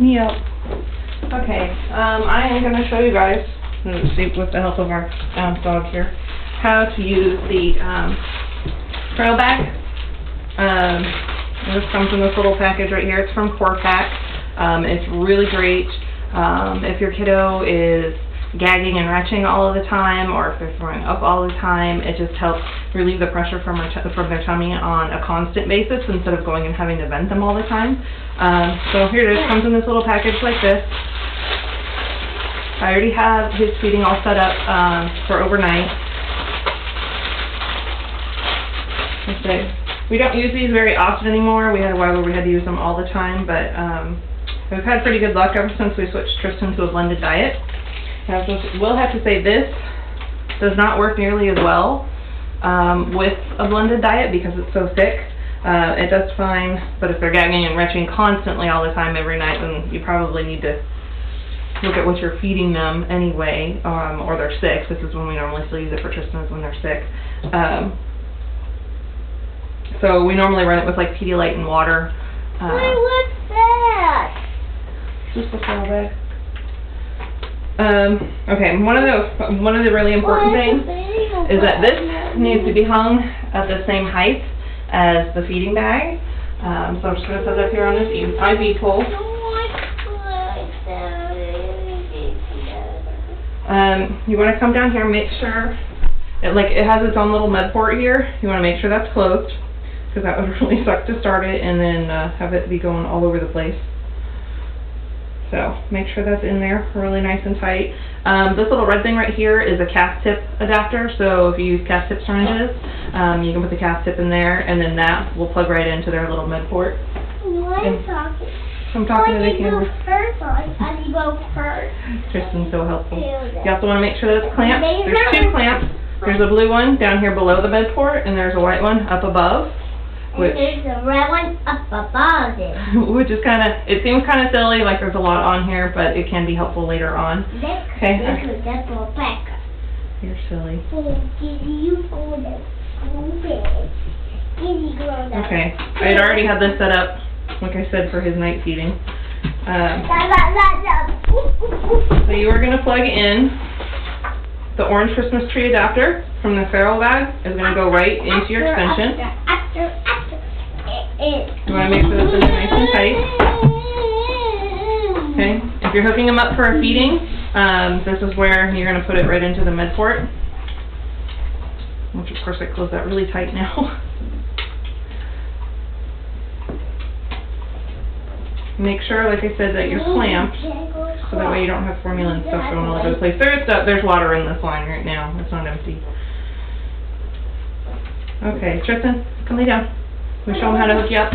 me up. Okay, I am going to show you guys, with the help of our dog here, how to use the Farrell bag. This comes in this little package right here. It's from Pack. It's really great if your kiddo is gagging and retching all of the time, or if they're throwing up all the time. It just helps relieve the pressure from their tummy on a constant basis instead of going and having to vent them all the time. So here it is. Comes in this little package like this. I already have his feeding all set up for overnight. Okay. We don't use these very often anymore. We had a while where we had to use them all the time, but we've had pretty good luck ever since we switched Tristan to a blended diet. I will have to say this does not work nearly as well with a blended diet because it's so thick. It does fine, but if they're gagging and retching constantly all the time every night, then you probably need to look at what you're feeding them anyway, or they're sick. This is when we normally still use it for Tristan, is when they're sick. So we normally run it with like Pedialyte and water. Wait, what's that? Just a Farrell bag. Okay, one of the really important things is that this needs to be hung at the same height as the feeding bag. So I'm just going to set it up here on this IV pole. You want to come down here and make sure it has its own little med port here. You want to make sure that's closed, because that would really suck to start it and then have it be going all over the place. So make sure that's in there really nice and tight. This little red thing right here is a cast tip adapter, so if you use cast tip syringes, you can put the cast tip in there, and then that will plug right into their little med port. I'm talking to the camera. Tristan's so helpful. You also want to make sure that it's clamped. There's two clamps. There's a blue one down here below the med port, and there's a white one up above. And there's a red one up above it. Which is it seems kind of silly, like there's a lot on here, but it can be helpful later on. Okay. You're silly. Okay. I had already had this set up, like I said, for his night feeding. So you are going to plug in the orange Christmas tree adapter from the Farrell bag. Is going to go right into your extension. You want to make sure that's in there nice and tight. Okay. If you're hooking them up for a feeding, this is where you're going to put it right into the med port. Which of course I close that really tight now. Make sure, like I said, that you're clamped, so that way you don't have formula and stuff going all over the place. There's water in this line right now. It's not empty. Okay, Tristan, come lay down. Can we show them how to hook you up?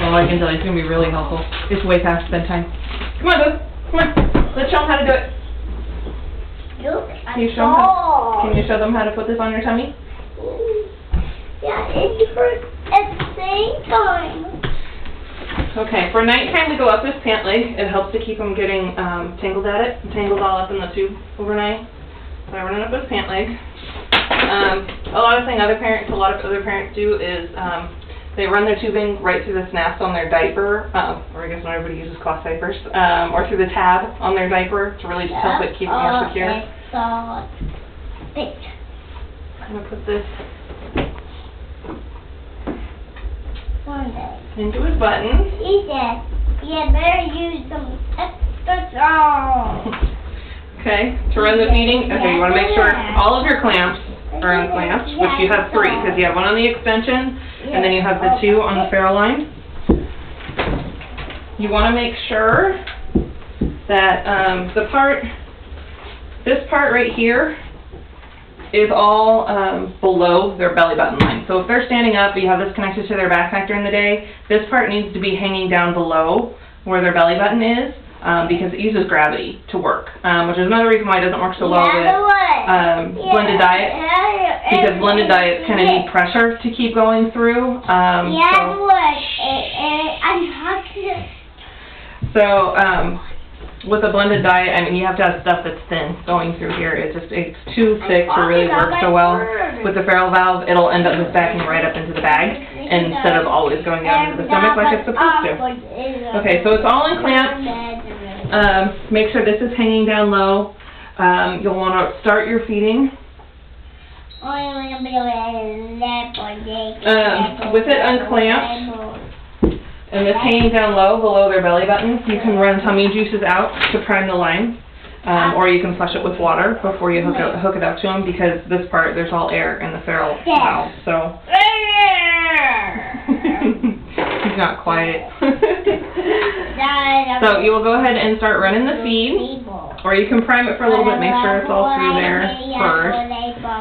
Oh, I can tell you, it's going to be really helpful. It's way past bedtime. Come on, Boo. Come on. Let's show them how to do it. Can you show them how to put this on your tummy? Yeah, it's for at the same time. Okay, for nighttime we go up this pant leg. It helps to keep them getting tangled all up in the tube overnight. So I run it up this pant leg. A lot of other parents do is they run their tubing right through the snaps on their diaper, or I guess not everybody uses cloth diapers, or through the tab on their diaper to really just help it keep it more secure. I'm going to put this into his button. He said, "You better use some extra strong." Okay, to run the feeding, okay, you want to make sure all of your clamps are unclamped, which you have 3, because you have one on the extension, and then you have the 2 on the Farrell line. You want to make sure that this part right here is all below their belly button line. So if they're standing up, you have this connected to their backpack during the day, this part needs to be hanging down below where their belly button is, because it uses gravity to work, which is another reason why it doesn't work so well with blended diet, because blended diets kind of need pressure to keep going through. with a blended diet, I mean, you have to have stuff that's thin going through here. It's too thick to really work so well. With the Farrell valve, it'll end up just backing right up into the bag instead of always going down into the stomach like it's supposed to. Okay, so it's all in clamps. Make sure this is hanging down low. You'll want to start your feeding. With it unclamped, and this hanging down low below their belly button, you can run tummy juices out to prime the line, or you can flush it with water before you hook it up to them, because this part, there's all air in the Farrell valve, so. He's not quiet. So you will go ahead and start running the feed, or you can prime it for a little bit, make sure it's all through there first.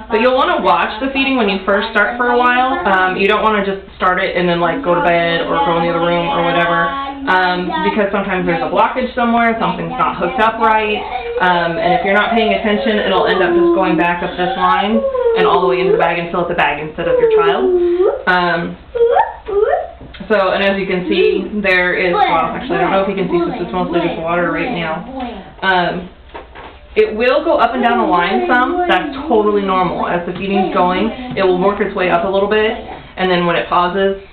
But you'll want to watch the feeding when you first start for a while. You don't want to just start it and then like go to bed or go in the other room or whatever, because sometimes there's a blockage somewhere, something's not hooked up right, and if you're not paying attention, it'll end up just going back up this line and all the way into the bag and fill up the bag instead of your child. So, and as you can see, there is, well, actually, I don't know if you can see since it's mostly just water right now. It will go up and down the line some. That's totally normal. As the feeding's going, it will work its way up a little bit, and then when it pauses,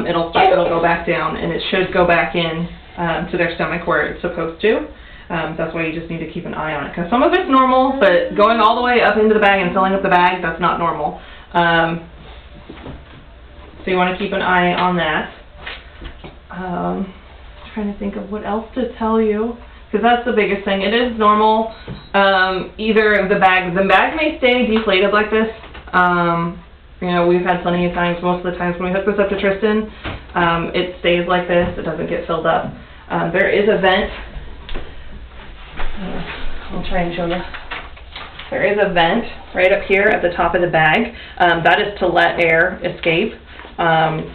it'll go back down, and it should go back in to their stomach where it's supposed to. That's why you just need to keep an eye on it, because some of it's normal, but going all the way up into the bag and filling up the bag, that's not normal. So you want to keep an eye on that. Trying to think of what else to tell you, because that's the biggest thing. It is normal. Either the bag may stay deflated like this. You know, we've had plenty of times, most of the times when we hook this up to Tristan, it stays like this. It doesn't get filled up. There is a vent. I'll try and show you. There is a vent right up here at the top of the bag. That is to let air escape.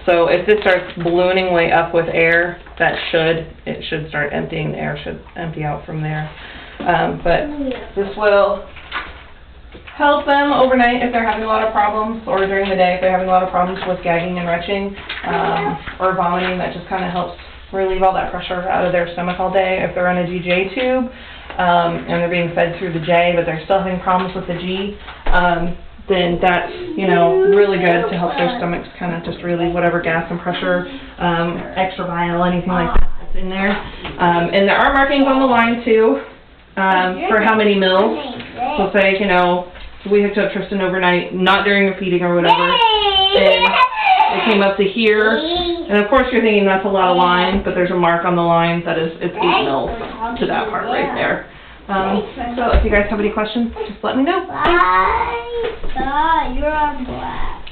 So if this starts ballooning way up with air, it should start emptying. The air should empty out from there. But this will help them overnight if they're having a lot of problems, or during the day if they're having a lot of problems with gagging and retching, or vomiting. That just kind of helps relieve all that pressure out of their stomach all day. If they're on a GJ tube, and they're being fed through the J, but they're still having problems with the G, then that's, you know, really good to help their stomachs kind of just relieve whatever gas and pressure, extra bile, anything like that that's in there. And there are markings on the line too, for how many mils. So say, you know, we hooked up Tristan overnight, not during the feeding or whatever, and it came up to here, and of course you're thinking that's a lot of line, but there's a mark on the line that it's 8 mils to that part right there. So if you guys have any questions, just let me know. Bye. Bye. You're on black.